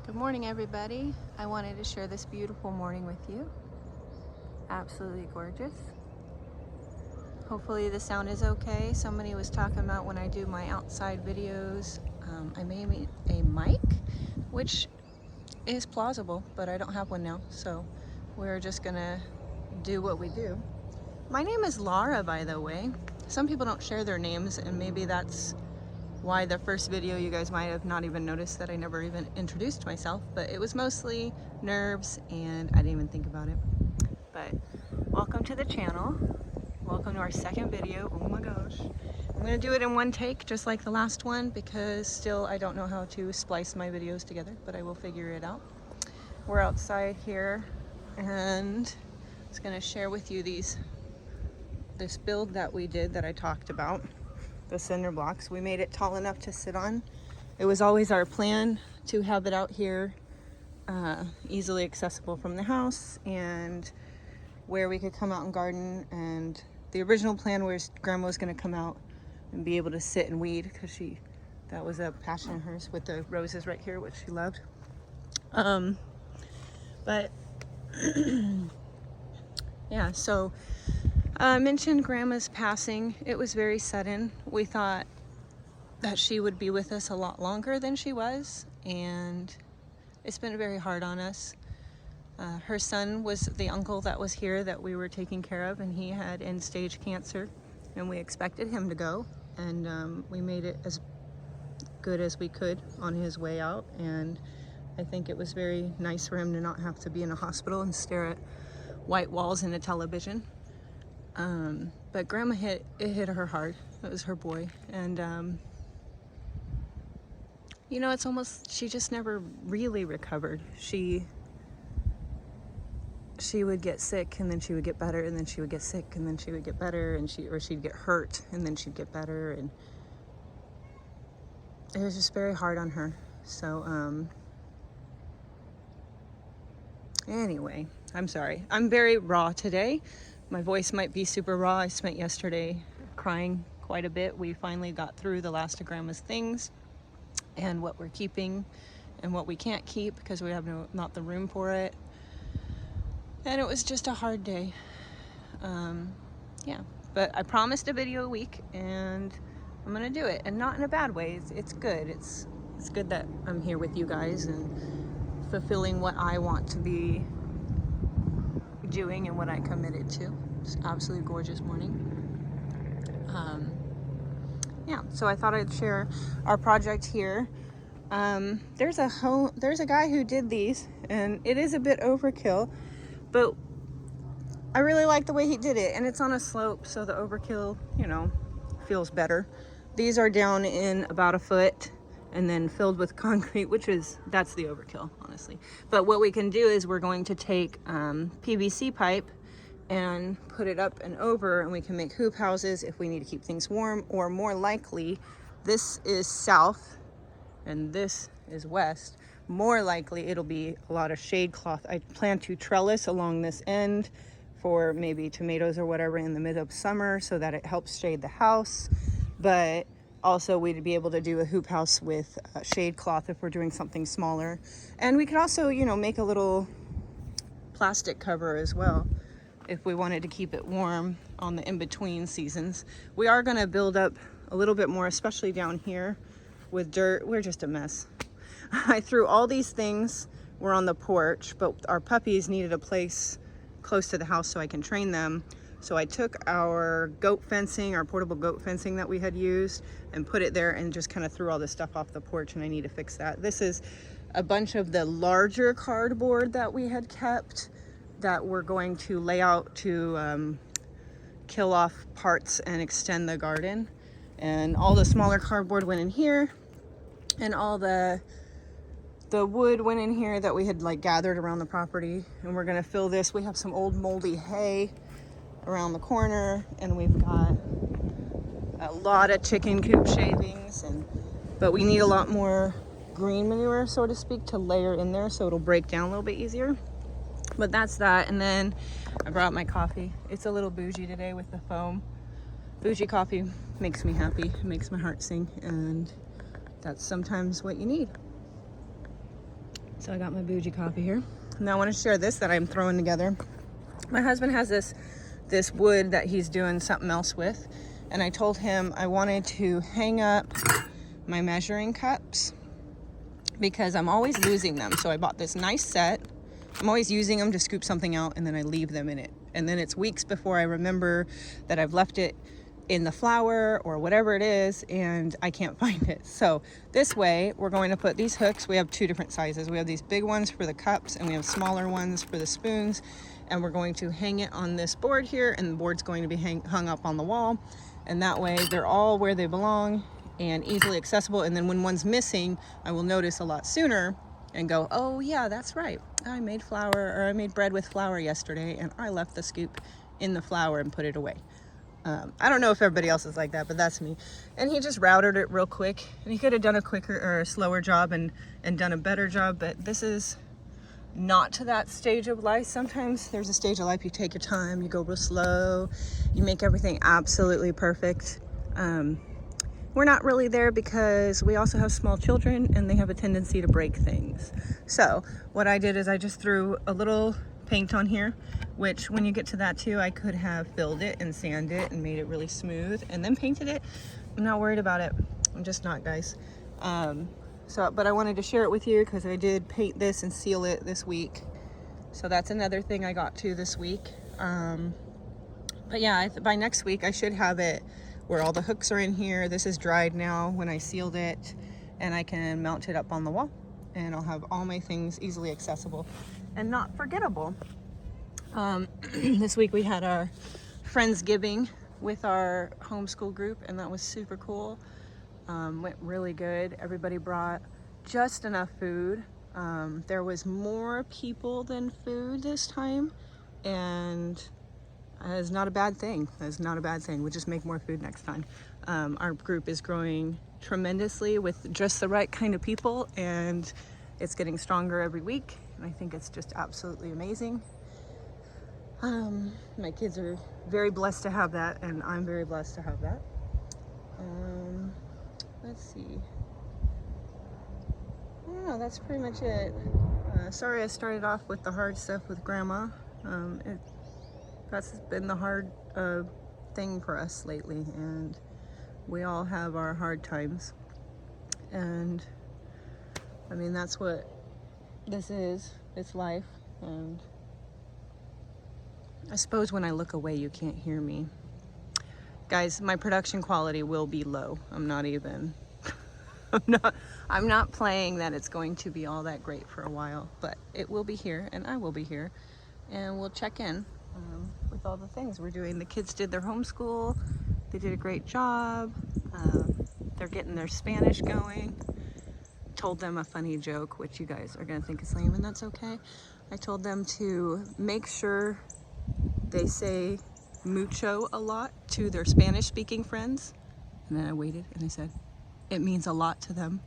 Good morning, everybody. I wanted to share this beautiful morning with you. Absolutely gorgeous. Hopefully the sound is okay. Somebody was talking about when I do my outside videos, I may need a mic, which is plausible, but I don't have one now, so we're just gonna do what we do. My name is Laura, by the way. Some people don't share their names, and maybe that's why the first video you guys might have not even noticed that I never even introduced myself, but it was mostly nerves and I didn't even think about it. But welcome to the channel. Welcome to our second video. Oh my gosh. I'm gonna do it in one take just like the last one because still I don't know how to splice my videos together, but I will figure it out. We're outside here and I was gonna share with you this build that we did that I talked about. The cinder blocks. We made it tall enough to sit on. It was always our plan to have it out here easily accessible from the house and where we could come out and garden. And the original plan was Grandma was going to come out and be able to sit and weed because that was a passion of hers with the roses right here, which she loved. But yeah, so I mentioned Grandma's passing. It was very sudden. We thought that she would be with us a lot longer than she was, and it's been very hard on us. Her son was the uncle that was here that we were taking care of, and he had end-stage cancer, and we expected him to go, and we made it as good as we could on his way out, and I think it was very nice for him to not have to be in a hospital and stare at white walls and a television. But Grandma hit her hard. It was her boy. And, you know, it's almost, she just never really recovered. She would get sick and then she would get better and then she would get sick and then she would get better and she'd get hurt and then she'd get better, and it was just very hard on her. So, anyway, I'm sorry. I'm very raw today. My voice might be super raw. I spent yesterday crying quite a bit. We finally got through the last of Grandma's things and what we're keeping and what we can't keep because we have not the room for it. And it was just a hard day. Yeah, but I promised a video a week and I'm gonna do it, and not in a bad way. It's good. It's good that I'm here with you guys and fulfilling what I want to be doing and what I committed to. It's an absolutely gorgeous morning. Yeah, so I thought I'd share our project here. There's a guy who did these, and it is a bit overkill, but I really like the way he did it, and it's on a slope, so the overkill, you know, feels better. These are down in about a foot and then filled with concrete, that's the overkill, honestly. But what we can do is we're going to take PVC pipe and put it up and over, and we can make hoop houses if we need to keep things warm, or more likely, this is south and this is west. More likely it'll be a lot of shade cloth. I plan to trellis along this end for maybe tomatoes or whatever in the mid of summer so that it helps shade the house. But also we'd be able to do a hoop house with shade cloth if we're doing something smaller. And we could also, you know, make a little plastic cover as well if we wanted to keep it warm on the in-between seasons. We are gonna build up a little bit more, especially down here with dirt. We're just a mess. I threw all these things, we're on the porch, but our puppies needed a place close to the house so I can train them. So I took our goat fencing, our portable goat fencing that we had used, and put it there and just kind of threw all this stuff off the porch, and I need to fix that. This is a bunch of the larger cardboard that we had kept that we're going to lay out to kill off parts and extend the garden. And all the smaller cardboard went in here, and all the wood went in here that we had like gathered around the property, and we're gonna fill this. We have some old moldy hay around the corner, and we've got a lot of chicken coop shavings, but we need a lot more green manure, so to speak, to layer in there so it'll break down a little bit easier. But that's that. And then I brought my coffee. It's a little bougie today with the foam. Bougie coffee makes me happy, it makes my heart sing, and that's sometimes what you need. So I got my bougie coffee here. Now I want to share this that I'm throwing together. My husband has this wood that he's doing something else with, and I told him I wanted to hang up my measuring cups because I'm always losing them. So I bought this nice set. I'm always using them to scoop something out, and then I leave them in it, and then it's weeks before I remember that I've left it in the flour or whatever it is, and I can't find it. So this way we're going to put these hooks. We have two different sizes. We have these big ones for the cups, and we have smaller ones for the spoons, and we're going to hang it on this board here, and the board's going to be hung up on the wall, and that way they're all where they belong and easily accessible. And then when one's missing, I will notice a lot sooner and go, oh yeah, that's right, I made flour, or I made bread with flour yesterday, and I left the scoop in the flour and put it away. I don't know if everybody else is like that, but that's me. And he just routed it real quick, and he could have done a quicker or a slower job and done a better job, but this is not to that stage of life. Sometimes there's a stage of life you take your time, you go real slow, you make everything absolutely perfect. We're not really there because we also have small children, and they have a tendency to break things. So what I did is I just threw a little paint on here, which when you get to that too, I could have filled it and sanded it and made it really smooth and then painted it. I'm not worried about it. I'm just not, guys. But I wanted to share it with you because I did paint this and seal it this week. So that's another thing I got to this week. But yeah, by next week I should have it where all the hooks are in here. This is dried now when I sealed it, and I can mount it up on the wall, and I'll have all my things easily accessible and not forgettable. This week we had our Friendsgiving with our homeschool group, and that was super cool. Went really good. Everybody brought just enough food. There was more people than food this time, and it's not a bad thing. It's not a bad thing. We'll just make more food next time. Our group is growing tremendously with just the right kind of people, and it's getting stronger every week, and I think it's just absolutely amazing. My kids are very blessed to have that, and I'm very blessed to have that. Let's see. Yeah, that's pretty much it. Sorry I started off with the hard stuff with Grandma. That's been the hard thing for us lately, and we all have our hard times. And I mean, that's what this is. It's life. And I suppose when I look away, you can't hear me. Guys, my production quality will be low. I'm not even, I'm not playing that it's going to be all that great for a while, but it will be here, and I will be here, and we'll check in with all the things we're doing. The kids did their homeschool. They did a great job. They're getting their Spanish going. Told them a funny joke, which you guys are gonna think is lame, and that's okay. I told them to make sure they say mucho a lot to their Spanish speaking friends. And then I waited and I said, it means a lot to them.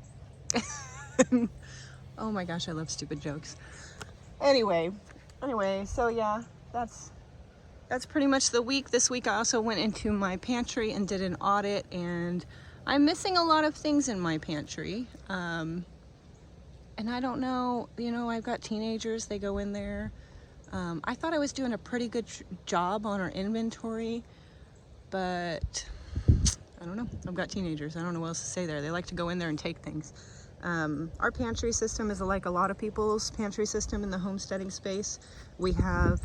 Oh my gosh, I love stupid jokes. Anyway, so yeah, that's pretty much the week. This week I also went into my pantry and did an audit, and I'm missing a lot of things in my pantry. And I don't know, you know, I've got teenagers, they go in there. I thought I was doing a pretty good job on our inventory, but I don't know. I've got teenagers. I don't know what else to say there. They like to go in there and take things. Our pantry system is like a lot of people's pantry system in the homesteading space. We have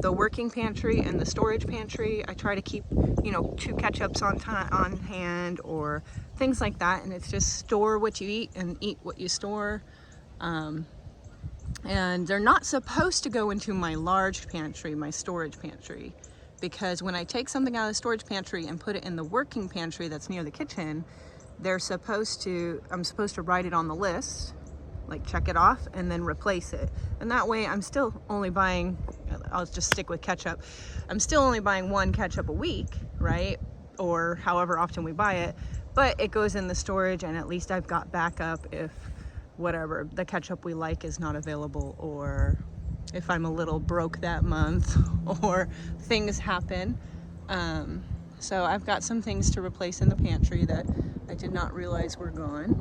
the working pantry and the storage pantry. I try to keep, you know, 2 ketchups on hand or things like that, and it's just store what you eat and eat what you store. And they're not supposed to go into my large pantry, my storage pantry, because when I take something out of the storage pantry and put it in the working pantry that's near the kitchen, I'm supposed to write it on the list, like check it off and then replace it. And that way I'm still only buying, I'll just stick with ketchup, I'm still only buying 1 ketchup a week, right? Or however often we buy it, but it goes in the storage, and at least I've got backup if whatever, the ketchup we like is not available, or if I'm a little broke that month, or things happen. So I've got some things to replace in the pantry that I did not realize were gone.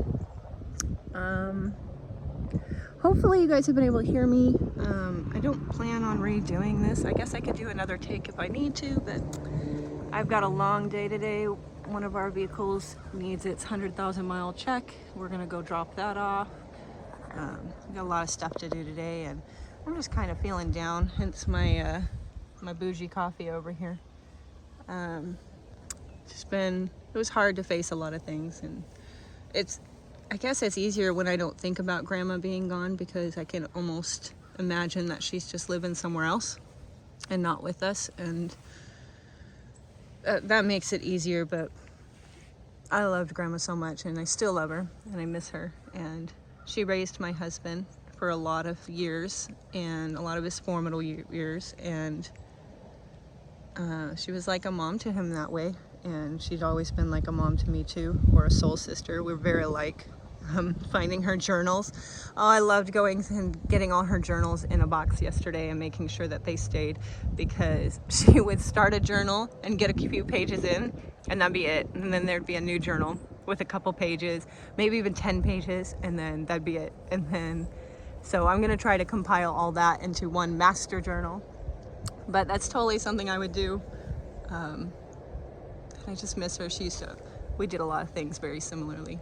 hopefully you guys have been able to hear me. I don't plan on redoing this. I guess I could do another take if I need to, but I've got a long day today. One of our vehicles needs its 100,000 mile check. We're gonna go drop that off. We got a lot of stuff to do today, and I'm just kind of feeling down, hence my my bougie coffee over here. It was hard to face a lot of things, and I guess it's easier when I don't think about grandma being gone, because I can almost imagine that she's just living somewhere else and not with us, and that makes it easier. But I loved grandma so much, and I still love her, and I miss her. And she raised my husband for a lot of years, and a lot of his formidable years, and she was like a mom to him that way, and she'd always been like a mom to me too, or a soul sister. We're very alike. Finding her journals. Oh, I loved going and getting all her journals in a box yesterday and making sure that they stayed, because she would start a journal and get a few pages in, and that'd be it. And then there'd be a new journal with a couple pages, maybe even 10 pages, and then that'd be it. And then, so I'm gonna try to compile all that into one master journal. But that's totally something I would do. I just miss her. We did a lot of things very similarly.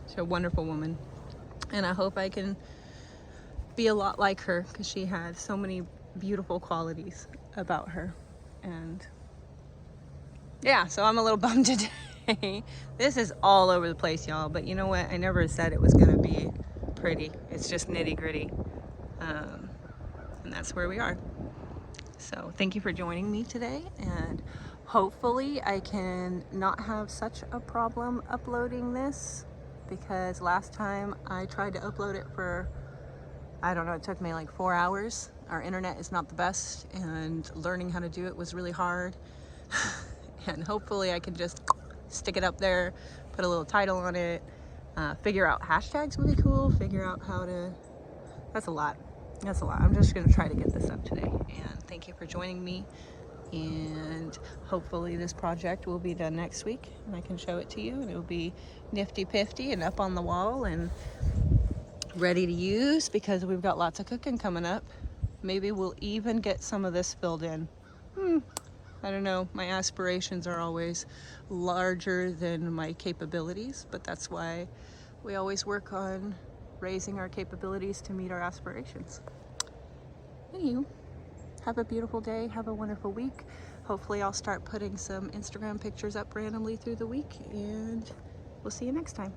She's a wonderful woman, and I hope I can be a lot like her, because she had so many beautiful qualities about her. And yeah, so I'm a little bummed today. This is all over the place, y'all, but you know what? I never said it was gonna be pretty. It's just nitty gritty, and that's where we are. So thank you for joining me today, and hopefully I can not have such a problem uploading this, because last time I tried to upload it for, I don't know, it took me like 4 hours. Our internet is not the best, and learning how to do it was really hard. And hopefully I can just stick it up there, put a little title on it, figure out hashtags would be cool, figure out how to, that's a lot. I'm just gonna try to get this up today, and thank you for joining me. And hopefully this project will be done next week, and I can show it to you, and it'll be nifty pifty and up on the wall and ready to use, because we've got lots of cooking coming up. Maybe we'll even get some of this filled in. I don't know. My aspirations are always larger than my capabilities, but that's why we always work on raising our capabilities to meet our aspirations. Anywho, have a beautiful day. Have a wonderful week. Hopefully I'll start putting some Instagram pictures up randomly through the week, and we'll see you next time.